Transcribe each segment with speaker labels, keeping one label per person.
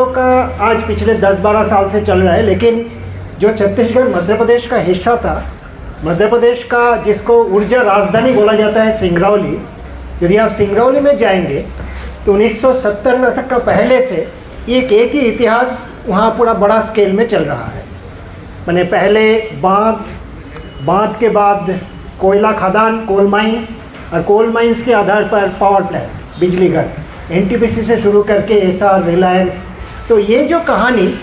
Speaker 1: का आज पिछले 10-12 साल से चल रहा है, लेकिन जो छत्तीसगढ़ मध्य प्रदेश का हिस्सा था, मध्य प्रदेश का जिसको ऊर्जा राजधानी बोला जाता है सिंगरौली, यदि आप सिंगरौली में जाएंगे तो 1970 दशक का पहले से एक ही इतिहास वहाँ पूरा बड़ा स्केल में चल रहा है। मैंने पहले बांध के बाद कोयला खदान, कोल माइंस, और कोल माइंस के आधार पर पावर प्लांट, बिजली घर, एनटीपीसी से शुरू करके एसआर, रिलायंस। तो ये जो कहानी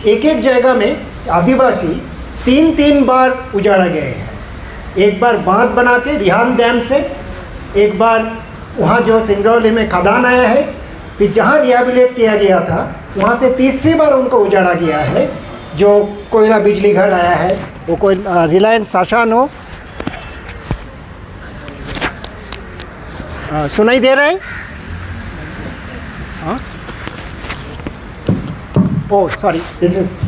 Speaker 1: एक जगह में आदिवासी 3 बार उजाड़ा गए हैं। एक बार बांध बना के रिहान डैम से, एक बार वहाँ जो सिंगरौली में खदान आया है, फिर जहाँ रिहेबिलिट किया गया था वहाँ से तीसरी बार उनको उजाड़ा गया है। जो कोयला बिजली घर आया है वो कोई रिलायंस शासन हो, सुनाई दे रहा है? हाँ, ओह सॉरी, दिस इज,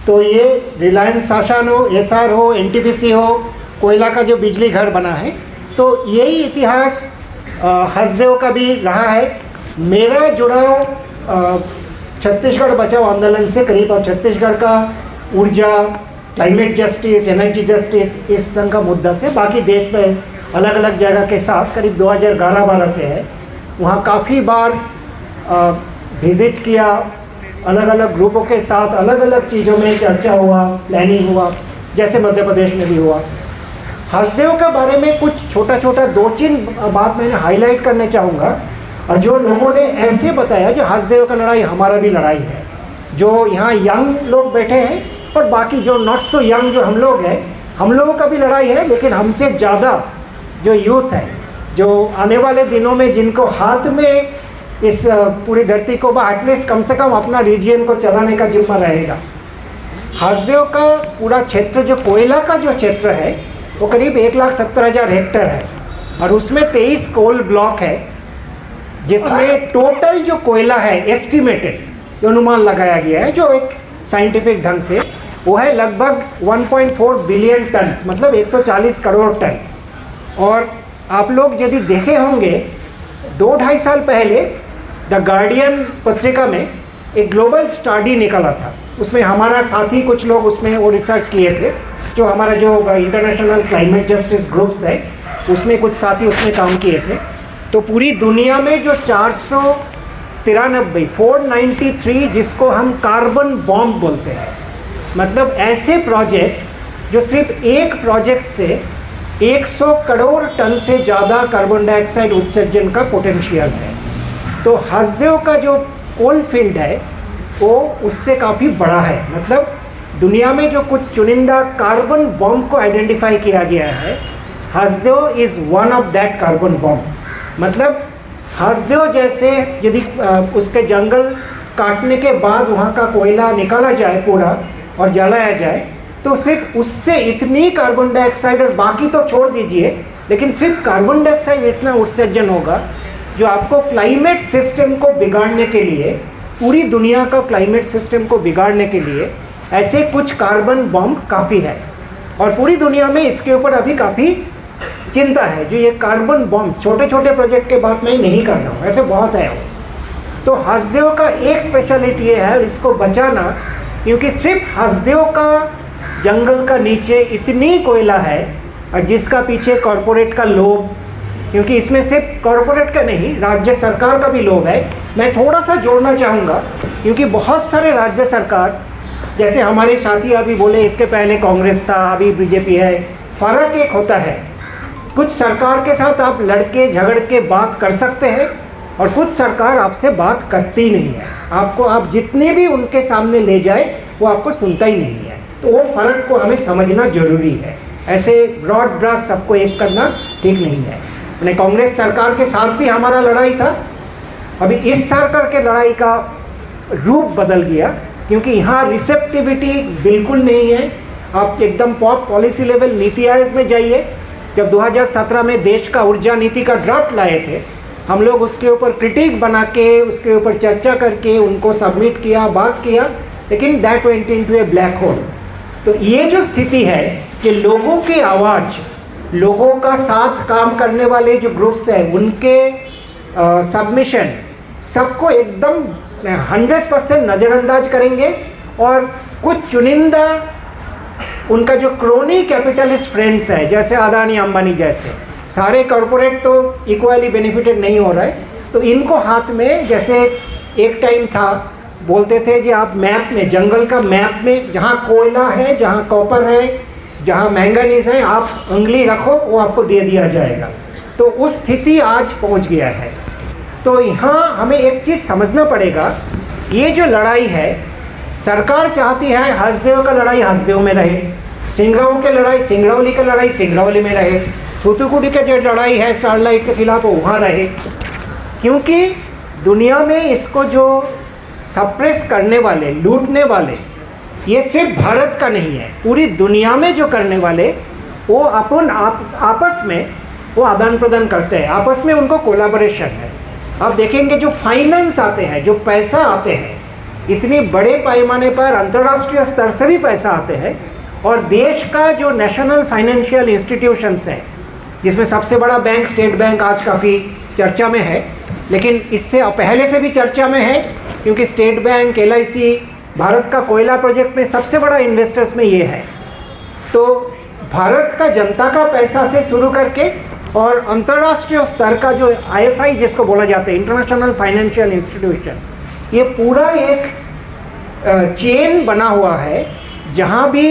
Speaker 1: तो ये रिलायंस शासन हो, एसआर हो, एनटीपीसी हो, कोयला का जो बिजली घर बना है, तो यही इतिहास हसदेव का भी रहा है। मेरा जुड़ाव छत्तीसगढ़ बचाओ आंदोलन से करीब, और छत्तीसगढ़ का ऊर्जा, क्लाइमेट जस्टिस, एनर्जी जस्टिस, इस तरह का मुद्दा से बाकी देश में अलग अलग जगह के साथ करीब 2011-12 से है। वहाँ काफ़ी बार विज़िट किया, अलग अलग ग्रुपों के साथ अलग अलग चीज़ों में चर्चा हुआ, प्लानिंग हुआ, जैसे मध्य प्रदेश में भी हुआ। हसदेव के बारे में कुछ छोटा 2-3 बात मैंने हाईलाइट करने चाहूँगा, और जो लोगों ने ऐसे बताया जो हसदेव का लड़ाई हमारा भी लड़ाई है। जो यहाँ यंग लोग बैठे हैं और बाकी जो नॉट सो यंग जो हम लोग हैं, हम लोगों का भी लड़ाई है, लेकिन हमसे ज़्यादा जो यूथ है, जो आने वाले दिनों में जिनको हाथ में इस पूरी धरती को एटलीस्ट कम से कम अपना रीजन को चलाने का जिम्मा रहेगा। हसदेव का पूरा क्षेत्र, जो कोयला का जो क्षेत्र है, वो करीब 1,70,000 हेक्टेयर है, और उसमें 23 कोल ब्लॉक है, जिसमें टोटल जो कोयला है एस्टिमेटेड, जो अनुमान लगाया गया है जो एक साइंटिफिक ढंग से, वो है लगभग 1.4 बिलियन टन, मतलब 140 करोड़ टन। और आप लोग यदि देखे होंगे 2-2.5 साल पहले द गार्डियन पत्रिका में एक ग्लोबल स्टडी निकला था, उसमें हमारा साथी कुछ लोग उसमें वो रिसर्च किए थे, जो हमारा जो इंटरनेशनल क्लाइमेट जस्टिस ग्रुप्स है उसमें कुछ साथी उसमें काम किए थे। तो पूरी दुनिया में जो 493 जिसको हम कार्बन बॉम्ब बोलते हैं, मतलब ऐसे प्रोजेक्ट जो सिर्फ एक प्रोजेक्ट से 100 करोड़ टन से ज़्यादा कार्बन डाइऑक्साइड उत्सर्जन का पोटेंशियल है। तो हसदेव का जो कोल फील्ड है वो उससे काफ़ी बड़ा है। मतलब दुनिया में जो कुछ चुनिंदा कार्बन बॉम्ब को आइडेंटिफाई किया गया है, Hasdeo is one of that carbon bomb. मतलब हसदेव जैसे यदि उसके जंगल काटने के बाद वहाँ का कोयला निकाला जाए पूरा और जलाया जाए, तो सिर्फ उससे इतनी कार्बन डाइऑक्साइड, और बाकी तो छोड़ दीजिए, लेकिन सिर्फ कार्बन डाइऑक्साइड इतना उत्सर्जन होगा जो आपको क्लाइमेट सिस्टम को बिगाड़ने के लिए, पूरी दुनिया का क्लाइमेट सिस्टम को बिगाड़ने के लिए ऐसे कुछ कार्बन बॉम्ब काफ़ी है। और पूरी दुनिया में इसके ऊपर अभी काफ़ी चिंता है। जो ये कार्बन बॉम्ब छोटे प्रोजेक्ट के बात मैं नहीं कर रहा हूँ, ऐसे बहुत है। तो हसदेव का एक स्पेशलिटी ये है इसको बचाना, क्योंकि सिर्फ हसदेव का जंगल का नीचे इतनी कोयला है, और जिसका पीछे कॉरपोरेट का लोभ, क्योंकि इसमें सिर्फ कॉरपोरेट का नहीं, राज्य सरकार का भी लोभ है। मैं थोड़ा सा जोड़ना चाहूँगा, क्योंकि बहुत सारे राज्य सरकार, जैसे हमारे साथी अभी बोले इसके पहले कांग्रेस था, अभी बीजेपी है, फ़र्क एक होता है, कुछ सरकार के साथ आप लड़के झगड़ के बात कर सकते हैं, और कुछ सरकार आपसे बात करती नहीं है। आपको आप जितने भी उनके सामने ले जाए वो आपको सुनता ही नहीं है। तो वो फ़र्क को हमें समझना ज़रूरी है। ऐसे ब्रॉड ब्रश सबको एक करना ठीक नहीं है। मैंने कांग्रेस सरकार के साथ भी हमारा लड़ाई था, अभी इस सरकार के लड़ाई का रूप बदल गया, क्योंकि यहाँ रिसेप्टिविटी बिल्कुल नहीं है। आप एकदम pop policy level NITI Aayog में जाइए, जब 2017 में देश का ऊर्जा नीति का ड्राफ्ट लाए थे, हम लोग उसके ऊपर क्रिटिक बना के, उसके ऊपर चर्चा करके उनको सबमिट किया, बात किया, लेकिन that went into A black hole. तो ये जो स्थिति है कि लोगों की आवाज़, लोगों का साथ काम करने वाले जो ग्रुप्स हैं, उनके सबमिशन सबको एकदम 100% नज़रअंदाज करेंगे और कुछ चुनिंदा उनका जो क्रोनी कैपिटलिस्ट फ्रेंड्स है, जैसे अदानी अंबानी जैसे, सारे कॉरपोरेट तो इक्वली बेनिफिटेड नहीं हो रहा है, तो इनको हाथ में, जैसे एक टाइम था बोलते थे कि आप मैप में, जंगल का मैप में जहाँ कोयला है, जहाँ कॉपर है, जहाँ मैंगनीज है, आप उंगली रखो वो आपको दे दिया जाएगा। तो उस स्थिति आज पहुँच गया है। तो यहाँ हमें एक चीज़ समझना पड़ेगा, ये जो लड़ाई है, सरकार चाहती है हसदेव का लड़ाई हसदेव में रहे, सिंगरौली की लड़ाई सिंगरौली की लड़ाई सिंगरौली में रहे, थूथुकुडी की जो लड़ाई है स्टरलाइट के खिलाफ वहाँ रहे, क्योंकि दुनिया में इसको जो सप्रेस करने वाले, लूटने वाले, ये सिर्फ भारत का नहीं है, पूरी दुनिया में जो करने वाले वो आपस में वो आदान प्रदान करते हैं, आपस में उनको कोलैबोरेशन है। आप देखेंगे जो फाइनेंस आते हैं, जो पैसा आते हैं, इतने बड़े पैमाने पर अंतर्राष्ट्रीय स्तर से भी पैसा आते हैं, और देश का जो नेशनल फाइनेंशियल इंस्टीट्यूशंस है, जिसमें सबसे बड़ा बैंक स्टेट बैंक आज काफ़ी चर्चा में है, लेकिन इससे पहले से भी चर्चा में है, क्योंकि स्टेट बैंक, LIC, भारत का कोयला प्रोजेक्ट में सबसे बड़ा इन्वेस्टर्स में ये है। तो भारत का जनता का पैसा से शुरू करके और अंतर्राष्ट्रीय स्तर का जो IFI जिसको बोला जाता है, इंटरनेशनल फाइनेंशियल इंस्टीट्यूशन, ये पूरा एक चेन बना हुआ है, जहाँ भी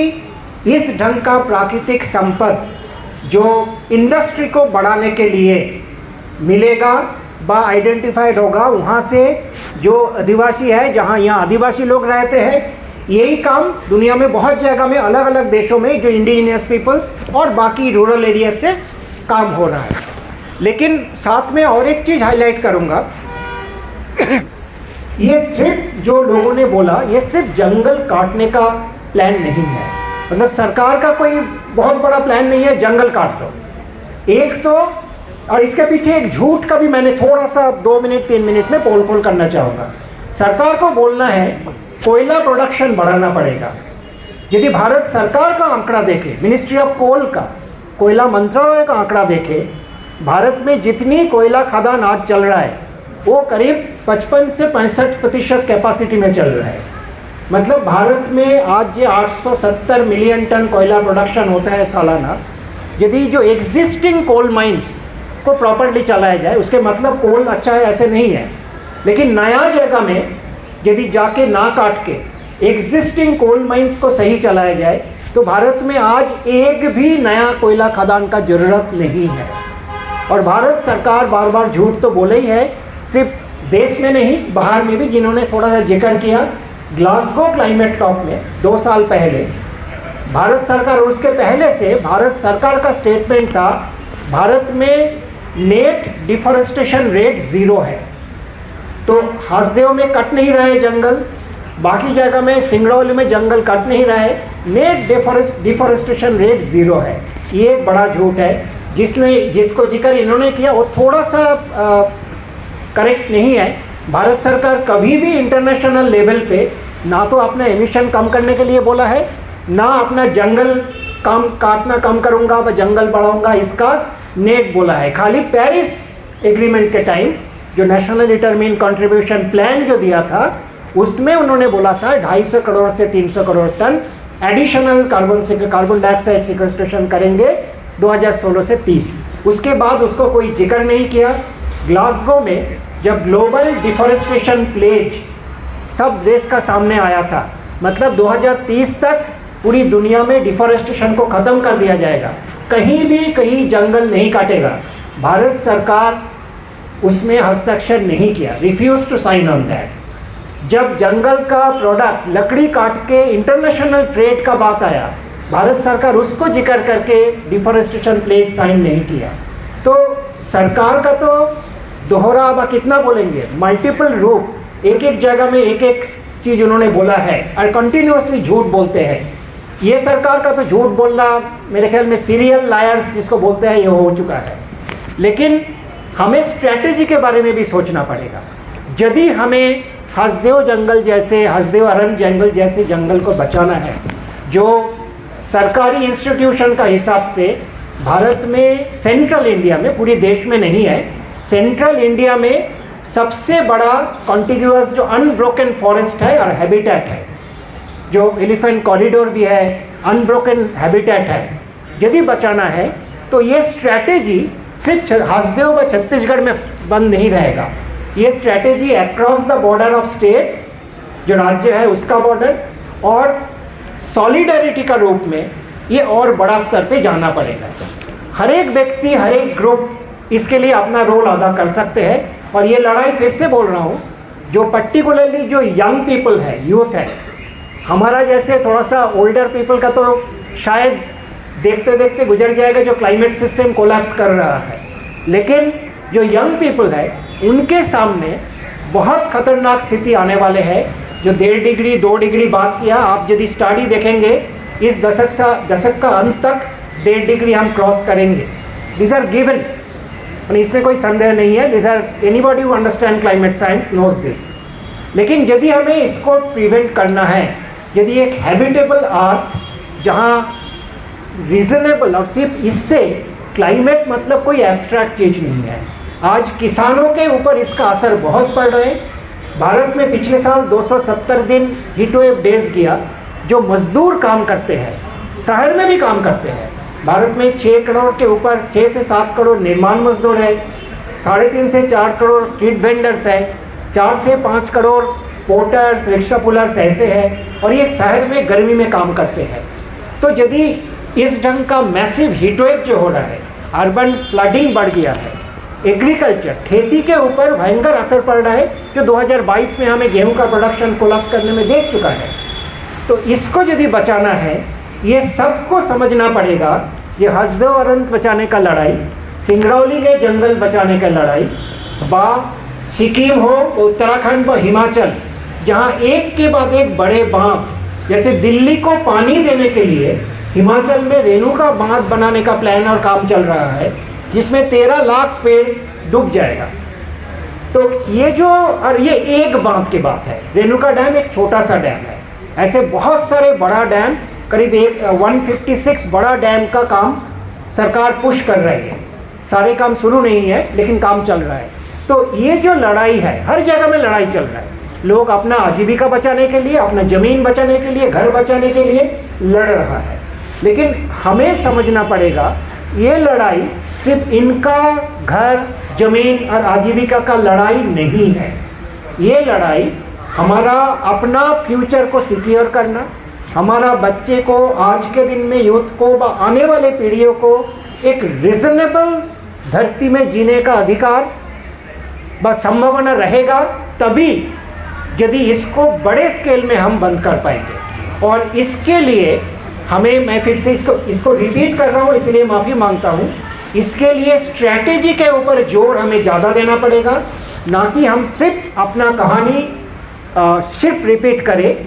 Speaker 1: इस ढंग का प्राकृतिक संपद जो इंडस्ट्री को बढ़ाने के लिए मिलेगा बा आइडेंटिफाइड होगा, वहाँ से जो आदिवासी है, जहाँ यहाँ आदिवासी लोग रहते हैं, यही काम दुनिया में बहुत जगह में, अलग अलग देशों में जो इंडिजिनियस पीपल और बाकी रूरल एरिया से काम हो रहा है। लेकिन साथ में और एक चीज़ हाईलाइट करूँगा, ये सिर्फ जो लोगों ने बोला, ये सिर्फ जंगल काटने का प्लान नहीं है, मतलब सरकार का कोई बहुत बड़ा प्लान नहीं है जंगल काट दो। एक तो, और इसके पीछे एक झूठ का भी मैंने थोड़ा सा 2 मिनट 3 मिनट में पोल खोल करना चाहूँगा। सरकार को बोलना है कोयला प्रोडक्शन बढ़ाना पड़ेगा। यदि भारत सरकार का आंकड़ा देखे, मिनिस्ट्री ऑफ कोल का, कोयला मंत्रालय का आंकड़ा देखे, भारत में जितनी कोयला खदान आज चल रहा है वो करीब 55 से 65% कैपेसिटी में चल रहा है। मतलब भारत में आज ये 870 मिलियन टन कोयला प्रोडक्शन होता है सालाना। यदि जो एग्जिस्टिंग कोल माइंस को प्रॉपर्ली चलाया जाए, उसके मतलब कोल अच्छा है ऐसे नहीं है, लेकिन नया जगह में यदि जाके ना काट के एग्जिस्टिंग कोल माइंस को सही चलाया जाए, तो भारत में आज एक भी नया कोयला खदान का ज़रूरत नहीं है। और भारत सरकार बार बार झूठ तो बोले ही है, सिर्फ देश में नहीं बाहर में भी, जिन्होंने थोड़ा सा जिक्र किया ग्लासगो क्लाइमेट टॉक में 2 साल पहले भारत सरकार, और उसके पहले से भारत सरकार का स्टेटमेंट था भारत में नेट डिफॉरेस्टेशन रेट 0 है। तो हसदेव में कट नहीं रहे जंगल, बाकी जगह में सिंगरौली में जंगल कट नहीं रहे, नेट डिफॉरेस्टेशन रेट 0 है। ये एक बड़ा झूठ है, जिसको जिक्र इन्होंने किया वो थोड़ा सा करेक्ट नहीं है। भारत सरकार कभी भी इंटरनेशनल लेवल पे ना तो अपना एमिशन कम करने के लिए बोला है, ना अपना जंगल काटना कम करूँगा व जंगल बढ़ाऊँगा, इसका नेट बोला है। खाली पेरिस एग्रीमेंट के टाइम जो नेशनल डिटरमिन कंट्रीब्यूशन प्लान जो दिया था, उसमें उन्होंने बोला था 250 करोड़ से 300 crore ton additional carbon dioxide sequestration करेंगे 2016 से 30। उसके बाद उसको कोई जिक्र नहीं किया। ग्लासगो में जब ग्लोबल डिफॉरेस्टेशन प्लेज सब देश का सामने आया था, मतलब 2030 तक पूरी दुनिया में डिफॉरेस्टेशन को ख़त्म कर दिया जाएगा, कहीं जंगल नहीं काटेगा, भारत सरकार उसमें हस्ताक्षर नहीं किया, refuse to sign on that. जब जंगल का प्रोडक्ट लकड़ी काट के इंटरनेशनल ट्रेड का बात आया, भारत सरकार उसको जिक्र करके डिफॉरेस्टेशन प्लेज साइन नहीं किया। तो सरकार का तो दोहरा, अब कितना बोलेंगे, मल्टीपल रूप, एक जगह में एक चीज़ उन्होंने बोला है और कंटिन्यूसली झूठ बोलते हैं। ये सरकार का तो झूठ बोलना मेरे ख्याल में सीरियल लायर्स जिसको बोलते हैं ये हो चुका है। लेकिन हमें स्ट्रैटेजी के बारे में भी सोचना पड़ेगा। यदि हमें हसदेव जंगल जैसे, हसदेव अरन जंगल जैसे जंगल को बचाना है, जो सरकारी इंस्टीट्यूशन का हिसाब से भारत में, सेंट्रल इंडिया में, पूरे देश में नहीं है, सेंट्रल इंडिया में सबसे बड़ा कॉन्टिग्यूअस जो अनब्रोकन फॉरेस्ट है और हैबिटेट है, जो एलिफेंट कॉरिडोर भी है, अनब्रोकन हैबिटेट है, यदि बचाना है तो ये स्ट्रैटेजी सिर्फ हसदेव व छत्तीसगढ़ में बंद नहीं रहेगा। ये strategy across the border of states, जो राज्य है उसका बॉर्डर, और सॉलिडरिटी का रूप में ये और बड़ा स्तर पे जाना पड़ेगा। हर एक व्यक्ति, हर एक ग्रुप इसके लिए अपना रोल अदा कर सकते हैं। और ये लड़ाई फिर से बोल रहा हूँ, जो पर्टिकुलरली जो यंग पीपल है, यूथ है, हमारा जैसे थोड़ा सा ओल्डर पीपल का तो शायद देखते देखते गुजर जाएगा, जो क्लाइमेट सिस्टम कोलैप्स कर रहा है, लेकिन जो यंग पीपल है उनके सामने बहुत खतरनाक स्थिति आने वाले हैं। जो 1.5 डिग्री 2 डिग्री बात किया, आप यदि स्टडी देखेंगे इस दशक का अंत तक 1.5 डिग्री हम क्रॉस करेंगे। दिस आर गिवन, इसमें कोई संदेह नहीं है। This are anybody who understand climate science knows this. लेकिन यदि हमें इसको प्रिवेंट करना है, यदि एक हैबिटेबल अर्थ जहाँ रीजनेबल, और सिर्फ इससे क्लाइमेट मतलब कोई एब्स्ट्रैक्ट चीज़ नहीं है, आज किसानों के ऊपर इसका असर बहुत पड़ रहा है। भारत में पिछले साल 270 दिन हीट वेव डेज गया। जो मजदूर काम करते हैं, शहर में भी काम करते हैं, भारत में 6 करोड़ के ऊपर 6 से 7 करोड़ निर्माण मजदूर है, 3.5 से 4 करोड़ स्ट्रीट वेंडर्स है, 4 से 5 करोड़ पोर्टर्स, रिक्शा पुलर्स ऐसे हैं, और ये शहर में गर्मी में काम करते हैं। तो यदि इस ढंग का मैसिव हीटवेव जो हो रहा है, अर्बन फ्लडिंग बढ़ गया है, एग्रीकल्चर, खेती के ऊपर भयंकर असर पड़ रहा है, जो 2022 में हमें गेहूं का प्रोडक्शन कोलैप्स करने में देख चुका है। तो इसको यदि बचाना है, ये सबको समझना पड़ेगा। ये हसदेव अरंत बचाने का लड़ाई, सिंगरौली के जंगल बचाने का लड़ाई, सिक्किम हो, उत्तराखंड व हिमाचल, जहाँ एक के बाद एक बड़े बांध, जैसे दिल्ली को पानी देने के लिए हिमाचल में रेणुका बांध बनाने का प्लान और काम चल रहा है, जिसमें 13 लाख पेड़ डूब जाएगा। तो ये जो, और ये एक बांध की बात है, रेणुका डैम एक छोटा सा डैम है, ऐसे बहुत सारे बड़ा डैम, करीब 156 बड़ा डैम का काम सरकार पुश कर रही है। सारे काम शुरू नहीं है, लेकिन काम चल रहा है। तो ये जो लड़ाई है, हर जगह में लड़ाई चल रहा है। लोग अपना आजीविका बचाने के लिए, अपना ज़मीन बचाने के लिए, घर बचाने के लिए लड़ रहा है। लेकिन हमें समझना पड़ेगा, ये लड़ाई सिर्फ इनका घर, ज़मीन और आजीविका का लड़ाई नहीं है। ये लड़ाई हमारा अपना फ्यूचर को सिक्योर करना, हमारा बच्चे को, आज के दिन में यूथ को, आने वाले पीढ़ियों को एक रिजनेबल धरती में जीने का अधिकार बस संभावना रहेगा, तभी यदि इसको बड़े स्केल में हम बंद कर पाएंगे। और इसके लिए हमें, मैं फिर से इसको रिपीट कर रहा हूँ, इसलिए माफ़ी मांगता हूँ, इसके लिए स्ट्रैटेजी के ऊपर जोर हमें ज़्यादा देना पड़ेगा, ना कि हम सिर्फ अपना कहानी सिर्फ रिपीट करें।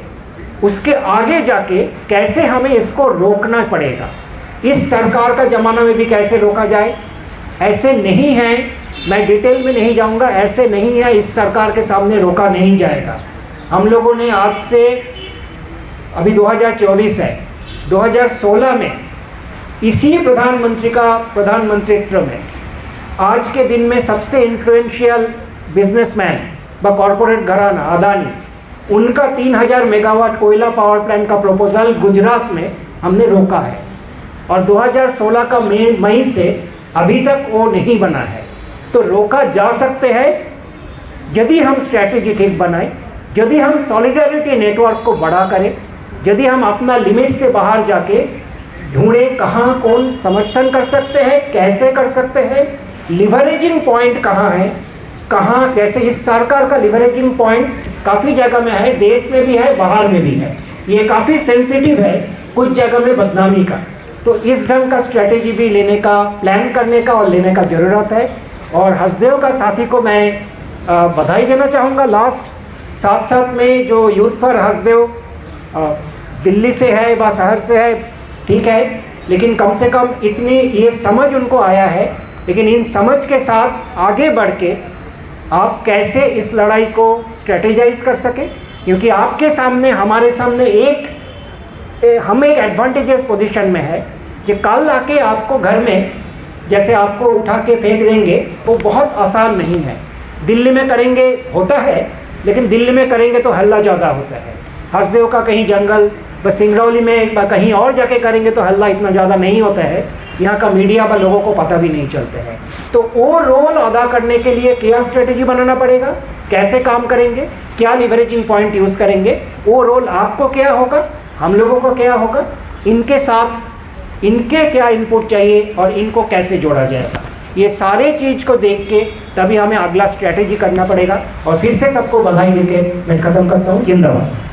Speaker 1: उसके आगे जाके कैसे हमें इसको रोकना पड़ेगा, इस सरकार का ज़माना में भी कैसे रोका जाए। ऐसे नहीं है, मैं डिटेल में नहीं जाऊंगा, ऐसे नहीं है, इस सरकार के सामने रोका नहीं जाएगा। हम लोगों ने आज से, अभी 2024 है, 2016 में इसी प्रधानमंत्री का प्रधानमंत्रित्व में आज के दिन में सबसे इन्फ्लुएंशियल बिजनेसमैन व कॉरपोरेट घराना अदानी, उनका 3000 मेगावाट कोयला पावर प्लांट का प्रपोजल गुजरात में हमने रोका है, और 2016 का मई से अभी तक वो नहीं बना है। तो रोका जा सकते हैं यदि हम स्ट्रैटेजी ठीक बनाएं, यदि हम सॉलिडरिटी नेटवर्क को बड़ा करें, यदि हम अपना लिमिट से बाहर जाके ढूंढें कहाँ कौन समर्थन कर सकते हैं, कैसे कर सकते हैं, लिवरेजिंग पॉइंट कहाँ है, कहाँ कैसे। इस सरकार का लिवरेजिंग पॉइंट काफ़ी जगह में है, देश में भी है, बाहर में भी है। ये काफ़ी सेंसिटिव है, कुछ जगह में बदनामी का। तो इस ढंग का स्ट्रैटेजी भी लेने का, प्लान करने का और लेने का ज़रूरत है। और हसदेव का साथी को मैं बधाई देना चाहूँगा लास्ट। साथ साथ में जो यूथ फॉर हसदेव दिल्ली से है व शहर से है, ठीक है, लेकिन कम से कम इतनी ये समझ उनको आया है। लेकिन इन समझ के साथ आगे बढ़ के आप कैसे इस लड़ाई को स्ट्रेटेजाइज कर सकें, क्योंकि आपके सामने, हमारे सामने हम एक एडवांटेजेस पोजीशन में है कि कल आके आपको घर में जैसे आपको उठा के फेंक देंगे, वो बहुत आसान नहीं है। दिल्ली में करेंगे होता है, लेकिन दिल्ली में करेंगे तो हल्ला ज़्यादा होता है। हसदेव का कहीं जंगल, बस सिंगरौली में कहीं और जाके करेंगे तो हल्ला इतना ज़्यादा नहीं होता है, यहाँ का मीडिया पर लोगों को पता भी नहीं चलते हैं। तो वो रोल अदा करने के लिए क्या स्ट्रेटेजी बनाना पड़ेगा, कैसे काम करेंगे, क्या लिवरेजिंग पॉइंट यूज़ करेंगे, वो रोल आपको क्या होगा, हम लोगों को क्या होगा, इनके साथ इनके क्या इनपुट चाहिए और इनको कैसे जोड़ा जाएगा, ये सारे चीज़ को देख के तभी हमें अगला स्ट्रेटेजी करना पड़ेगा। और फिर से सबको बधाई देके मैं ख़त्म करता हूँ। जिंदाबाद।